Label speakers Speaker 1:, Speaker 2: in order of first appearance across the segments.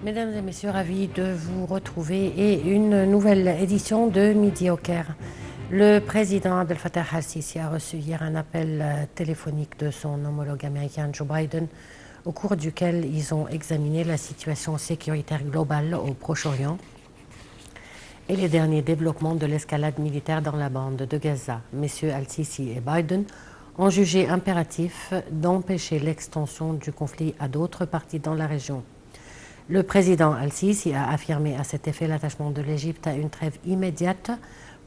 Speaker 1: Mesdames et messieurs, ravis de vous retrouver et une nouvelle édition de Midi au Caire. Le président Abdel Fattah al-Sisi a reçu hier un appel téléphonique de son homologue américain Joe Biden, au cours duquel ils ont examiné la situation sécuritaire globale au Proche-Orient et les derniers développements de l'escalade militaire dans la bande de Gaza. Messieurs al-Sisi et Biden ont jugé impératif d'empêcher l'extension du conflit à d'autres parties dans la région. Le président al-Sisi a affirmé à cet effet l'attachement de l'Égypte à une trêve immédiate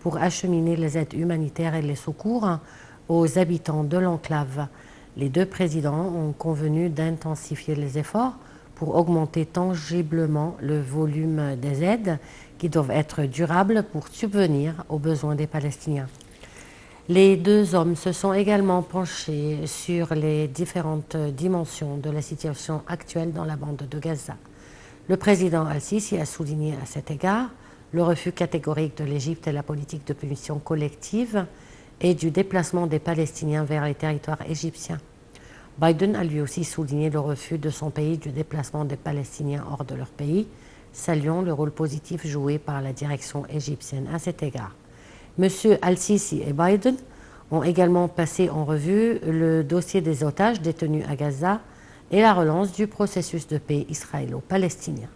Speaker 1: pour acheminer les aides humanitaires et les secours aux habitants de l'enclave. Les deux présidents ont convenu d'intensifier les efforts pour augmenter tangiblement le volume des aides qui doivent être durables pour subvenir aux besoins des Palestiniens. Les deux hommes se sont également penchés sur les différentes dimensions de la situation actuelle dans la bande de Gaza. Le président al-Sisi a souligné à cet égard le refus catégorique de l'Égypte et la politique de punition collective et du déplacement des Palestiniens vers les territoires égyptiens. Biden a lui aussi souligné le refus de son pays du déplacement des Palestiniens hors de leur pays, saluant le rôle positif joué par la direction égyptienne à cet égard. M. al-Sisi et Biden ont également passé en revue le dossier des otages détenus à Gaza et la relance du processus de paix israélo-palestinien.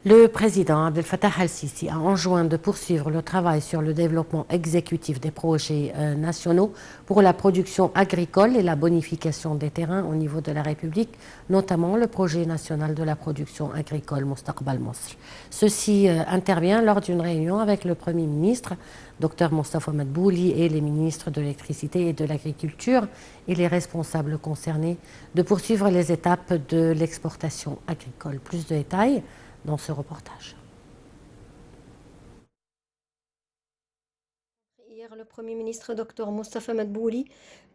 Speaker 1: Le président Abdel Fattah al-Sisi a enjoint de poursuivre le travail sur le développement exécutif des projets nationaux pour la production agricole et la bonification des terrains au niveau de la République, notamment le projet national de la production agricole Mustaqbal Mosr. Ceci intervient lors d'une réunion avec le Premier ministre, Dr Mostafa Madbouli, et les ministres de l'électricité et de l'agriculture et les responsables concernés de poursuivre les étapes de l'exportation agricole. Plus de détails dans ce reportage.
Speaker 2: Hier, le Premier ministre Dr Mostafa Madbouli,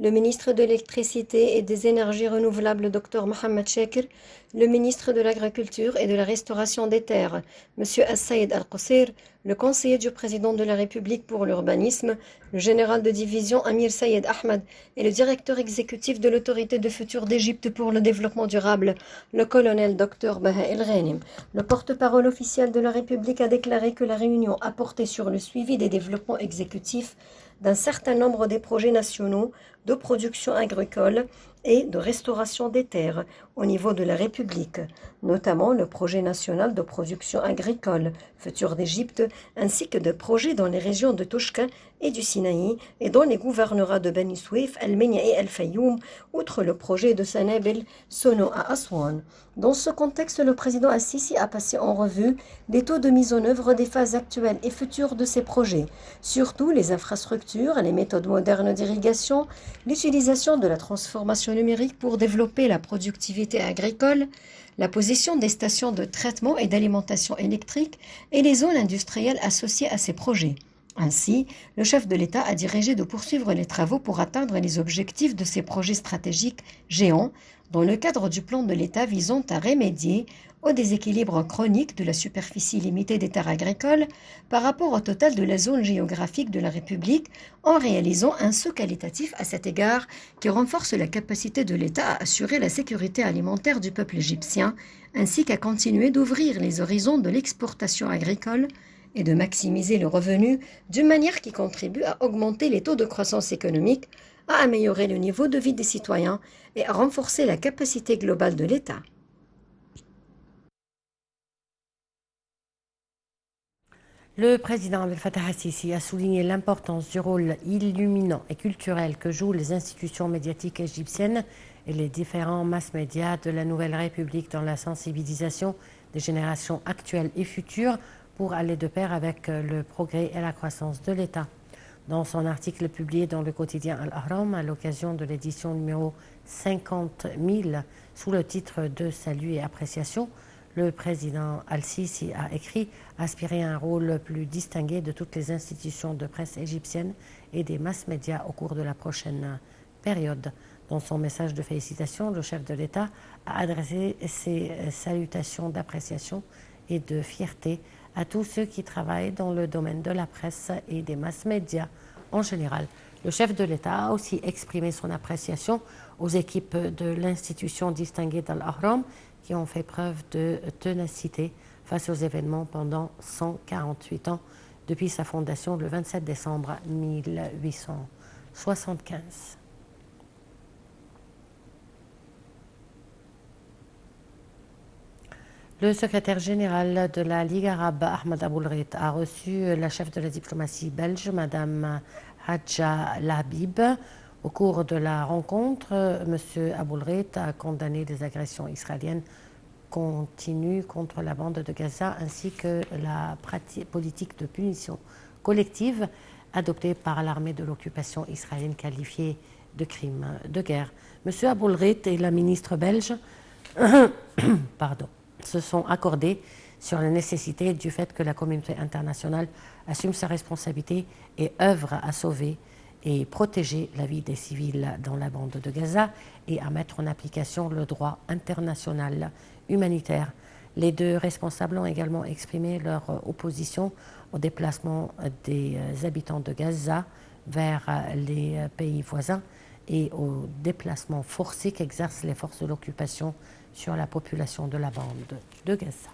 Speaker 2: le ministre de l'Électricité et des Énergies renouvelables Dr Mohamed Chakir, le ministre de l'Agriculture et de la Restauration des Terres, M. As-Saïd Al-Qusir, le conseiller du président de la République pour l'urbanisme, le général de division Amir Sayed Ahmed et le directeur exécutif de l'autorité de futur d'Égypte pour le développement durable, le colonel Dr Baha El-Ghanim. Le porte-parole officiel de la République a déclaré que la réunion a porté sur le suivi des développements exécutifs d'un certain nombre des projets nationaux de production agricole et de restauration des terres au niveau de la République, notamment le projet national de production agricole Futur d'Égypte, ainsi que de projets dans les régions de Toshka et du Sinaï et dans les gouvernorats de Beni Souif, Al-Menia et Al-Fayoum, outre le projet de Sanabil Sono à Aswan. Dans ce contexte, le président Al-Sisi a passé en revue les taux de mise en œuvre des phases actuelles et futures de ces projets, surtout les infrastructures, les méthodes modernes d'irrigation, l'utilisation de la transformation numérique pour développer la productivité agricole, la position des stations de traitement et d'alimentation électrique et les zones industrielles associées à ces projets. Ainsi, le chef de l'État a dirigé de poursuivre les travaux pour atteindre les objectifs de ces projets stratégiques géants dans le cadre du plan de l'État visant à remédier au déséquilibre chronique de la superficie limitée des terres agricoles par rapport au total de la zone géographique de la République, en réalisant un saut qualitatif à cet égard qui renforce la capacité de l'État à assurer la sécurité alimentaire du peuple égyptien, ainsi qu'à continuer d'ouvrir les horizons de l'exportation agricole et de maximiser le revenu d'une manière qui contribue à augmenter les taux de croissance économique, à améliorer le niveau de vie des citoyens et à renforcer la capacité globale de l'État.
Speaker 1: Le président Abdel Fattah al-Sisi a souligné l'importance du rôle illuminant et culturel que jouent les institutions médiatiques égyptiennes et les différents mass-médias de la Nouvelle République dans la sensibilisation des générations actuelles et futures pour aller de pair avec le progrès et la croissance de l'État. Dans son article publié dans le quotidien Al-Ahram à l'occasion de l'édition numéro 50 000 sous le titre de Salut et appréciation, le président al-Sisi a écrit « Aspirer à un rôle plus distingué de toutes les institutions de presse égyptiennes et des mass-médias au cours de la prochaine période ». Dans son message de félicitations, le chef de l'État a adressé ses salutations d'appréciation et de fierté à tous ceux qui travaillent dans le domaine de la presse et des mass-médias en général. Le chef de l'État a aussi exprimé son appréciation aux équipes de l'institution distinguée d'Al-Ahram qui ont fait preuve de ténacité face aux événements pendant 148 ans depuis sa fondation le 27 décembre 1875. Le secrétaire général de la Ligue arabe, Ahmed Aboulreit, a reçu la chef de la diplomatie belge, Madame Hadja Labib. Au cours de la rencontre, M. Aboulreit a condamné les agressions israéliennes continues contre la bande de Gaza ainsi que la politique de punition collective adoptée par l'armée de l'occupation israélienne qualifiée de crime de guerre. M. Aboulreit et la ministre belge se sont accordés sur la nécessité du fait que la communauté internationale assume sa responsabilité et œuvre à sauver et protéger la vie des civils dans la bande de Gaza et à mettre en application le droit international humanitaire. Les deux responsables ont également exprimé leur opposition au déplacement des habitants de Gaza vers les pays voisins et au déplacement forcé qu'exercent les forces de l'occupation sur la population de la bande de Gaza.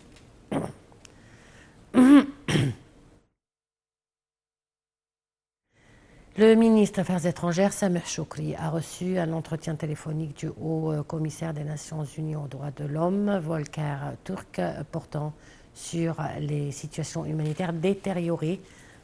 Speaker 1: Le ministre des Affaires étrangères, Sameh Shoukry, a reçu un entretien téléphonique du haut-commissaire des Nations Unies aux droits de l'homme, Volker Turk, portant sur les situations humanitaires détériorées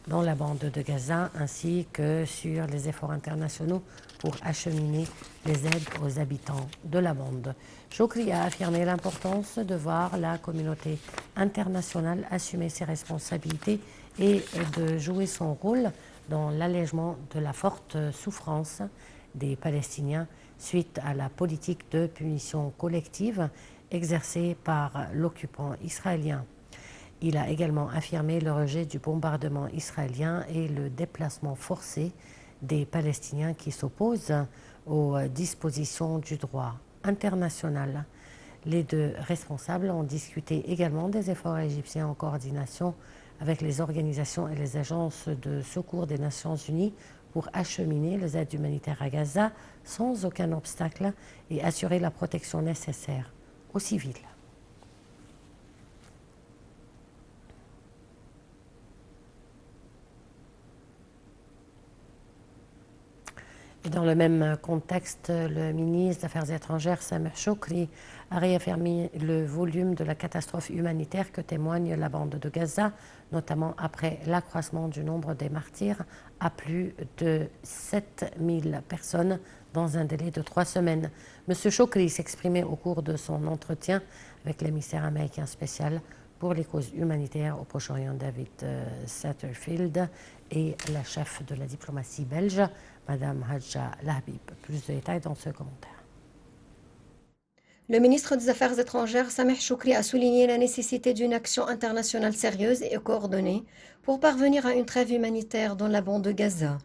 Speaker 1: dans la bande de Gaza, ainsi que sur les efforts internationaux pour acheminer les aides aux habitants de la bande. Shoukry a affirmé l'importance de voir la communauté internationale assumer ses responsabilités et de jouer son rôle dans l'allègement de la forte souffrance des Palestiniens suite à la politique de punition collective exercée par l'occupant israélien. Il a également affirmé le rejet du bombardement israélien et le déplacement forcé des Palestiniens qui s'opposent aux dispositions du droit international. Les deux responsables ont discuté également des efforts égyptiens en coordination avec les organisations et les agences de secours des Nations Unies pour acheminer les aides humanitaires à Gaza sans aucun obstacle et assurer la protection nécessaire aux civils. Et dans le même contexte, le ministre des Affaires étrangères, Sameh Shoukry, a réaffirmé le volume de la catastrophe humanitaire que témoigne la bande de Gaza, notamment après l'accroissement du nombre des martyrs à plus de 7000 personnes dans un délai de 3 semaines. M. Shoukry s'exprimait au cours de son entretien avec l'émissaire américain spécial pour les causes humanitaires au Proche-Orient, David Satterfield, et la chef de la diplomatie belge, Madame Hadja Labib. Plus de détails dans ce commentaire.
Speaker 2: Le ministre des Affaires étrangères, Sameh Shoukry, a souligné la nécessité d'une action internationale sérieuse et coordonnée pour parvenir à une trêve humanitaire dans la bande de Gaza.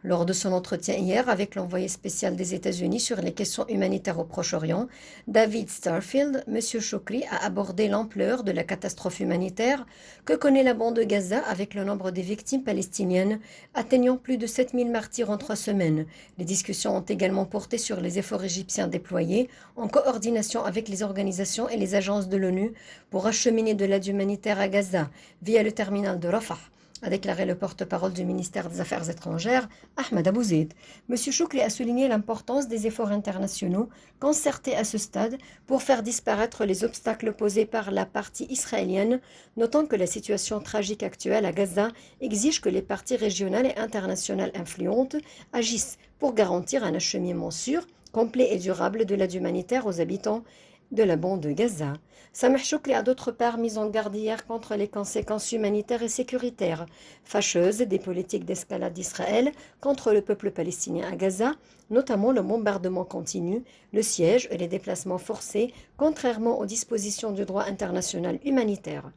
Speaker 2: Lors de son entretien hier avec l'envoyé spécial des États-Unis sur les questions humanitaires au Proche-Orient, David Satterfield, M. Shoukry a abordé l'ampleur de la catastrophe humanitaire que connaît la bande de Gaza avec le nombre des victimes palestiniennes atteignant plus de 7000 martyrs en 3 semaines. Les discussions ont également porté sur les efforts égyptiens déployés en coordination avec les organisations et les agences de l'ONU pour acheminer de l'aide humanitaire à Gaza via le terminal de Rafah, a déclaré le porte-parole du ministère des Affaires étrangères, Ahmed Abouzeid. M. Shoukry a souligné l'importance des efforts internationaux concertés à ce stade pour faire disparaître les obstacles posés par la partie israélienne, notant que la situation tragique actuelle à Gaza exige que les parties régionales et internationales influentes agissent pour garantir un acheminement sûr, complet et durable de l'aide humanitaire aux habitants de la bande de Gaza. Sameh Shoukry a d'autre part mis en garde hier contre les conséquences humanitaires et sécuritaires fâcheuses des politiques d'escalade d'Israël contre le peuple palestinien à Gaza, notamment le bombardement continu, le siège et les déplacements forcés, contrairement aux dispositions du droit international humanitaire.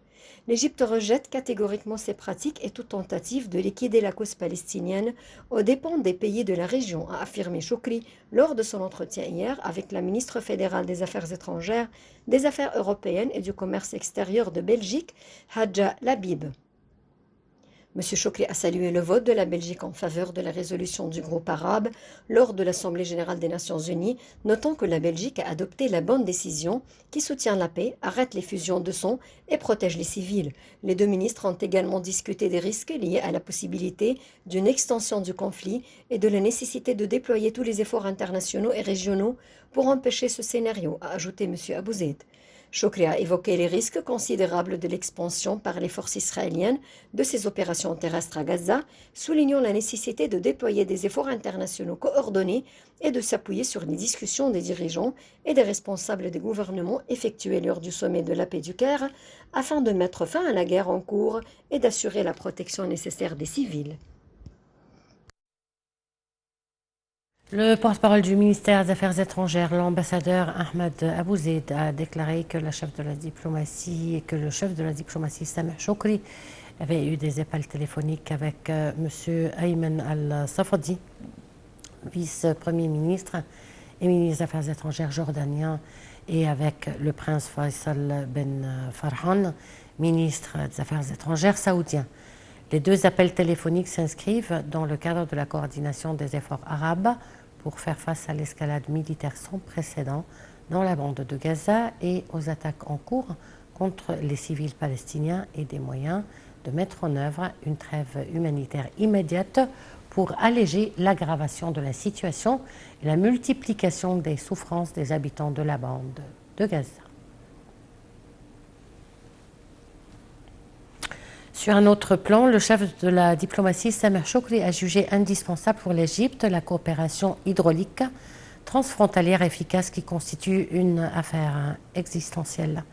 Speaker 2: L'Égypte rejette catégoriquement ces pratiques et toute tentative de liquider la cause palestinienne aux dépens des pays de la région, a affirmé Shoukry lors de son entretien hier avec la ministre fédérale des Affaires étrangères, des Affaires européennes et du commerce extérieur de Belgique, Hadja Labib. M. Chokri a salué le vote de la Belgique en faveur de la résolution du groupe arabe lors de l'Assemblée générale des Nations unies, notant que la Belgique a adopté la bonne décision qui soutient la paix, arrête les fusions de sang et protège les civils. Les deux ministres ont également discuté des risques liés à la possibilité d'une extension du conflit et de la nécessité de déployer tous les efforts internationaux et régionaux pour empêcher ce scénario, a ajouté M. Abou Zeid. Chokri a évoqué les risques considérables de l'expansion par les forces israéliennes de ces opérations terrestres à Gaza, soulignant la nécessité de déployer des efforts internationaux coordonnés et de s'appuyer sur les discussions des dirigeants et des responsables des gouvernements effectuées lors du sommet de la paix du Caire afin de mettre fin à la guerre en cours et d'assurer la protection nécessaire des civils.
Speaker 1: Le porte-parole du ministère des Affaires étrangères, l'ambassadeur Ahmed Abou Zeid, a déclaré que le chef de la diplomatie Sameh Choukri avait eu des appels téléphoniques avec M. Ayman al-Safadi, vice-premier ministre et ministre des Affaires étrangères jordanien, et avec le prince Faisal Ben Farhan, ministre des Affaires étrangères saoudien. Les deux appels téléphoniques s'inscrivent dans le cadre de la coordination des efforts arabes pour faire face à l'escalade militaire sans précédent dans la bande de Gaza et aux attaques en cours contre les civils palestiniens et des moyens de mettre en œuvre une trêve humanitaire immédiate pour alléger l'aggravation de la situation et la multiplication des souffrances des habitants de la bande de Gaza. Sur un autre plan, le chef de la diplomatie, Sameh Choukri, a jugé indispensable pour l'Égypte la coopération hydraulique transfrontalière efficace qui constitue une affaire existentielle.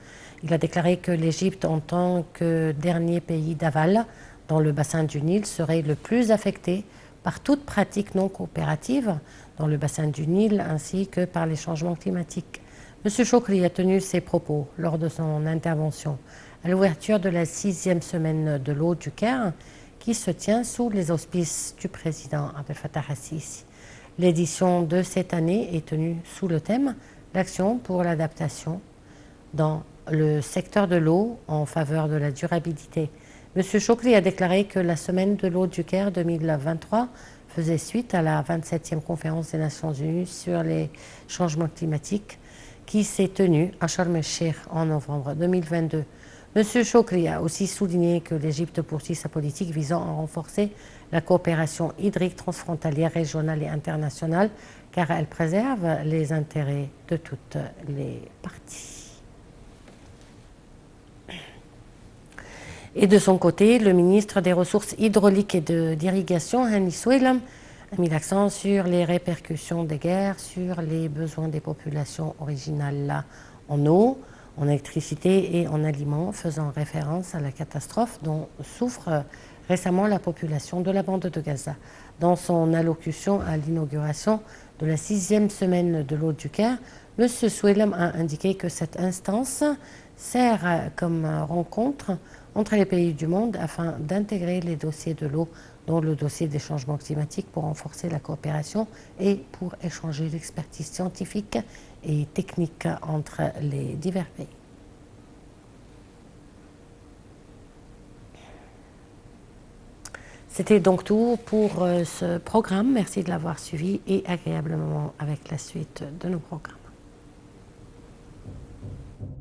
Speaker 1: Il a déclaré que l'Égypte, en tant que dernier pays d'aval dans le bassin du Nil, serait le plus affecté par toute pratique non coopérative dans le bassin du Nil ainsi que par les changements climatiques. M. Choukri a tenu ces propos lors de son intervention à l'ouverture de la 6e semaine de l'eau du Caire qui se tient sous les auspices du président Abdel Fattah al-Sisi. L'édition de cette année est tenue sous le thème « L'action pour l'adaptation dans le secteur de l'eau en faveur de la durabilité ». M. Choukri a déclaré que la semaine de l'eau du Caire 2023 faisait suite à la 27e conférence des Nations Unies sur les changements climatiques qui s'est tenue à Sharm el-Sheikh en novembre 2022. M. Choukri a aussi souligné que l'Égypte poursuit sa politique visant à renforcer la coopération hydrique transfrontalière, régionale et internationale, car elle préserve les intérêts de toutes les parties. Et de son côté, le ministre des Ressources hydrauliques et d'irrigation, Hani Soueilam, a mis l'accent sur les répercussions des guerres, sur les besoins des populations originales en eau, en électricité et en aliments, faisant référence à la catastrophe dont souffre récemment la population de la bande de Gaza. Dans son allocution à l'inauguration de la 6e semaine de l'eau du Caire, M. Soueilam a indiqué que cette instance sert comme rencontre entre les pays du monde afin d'intégrer les dossiers de l'eau dont le dossier des changements climatiques pour renforcer la coopération et pour échanger l'expertise scientifique et technique entre les divers pays. C'était donc tout pour ce programme. Merci de l'avoir suivi et agréable moment avec la suite de nos programmes.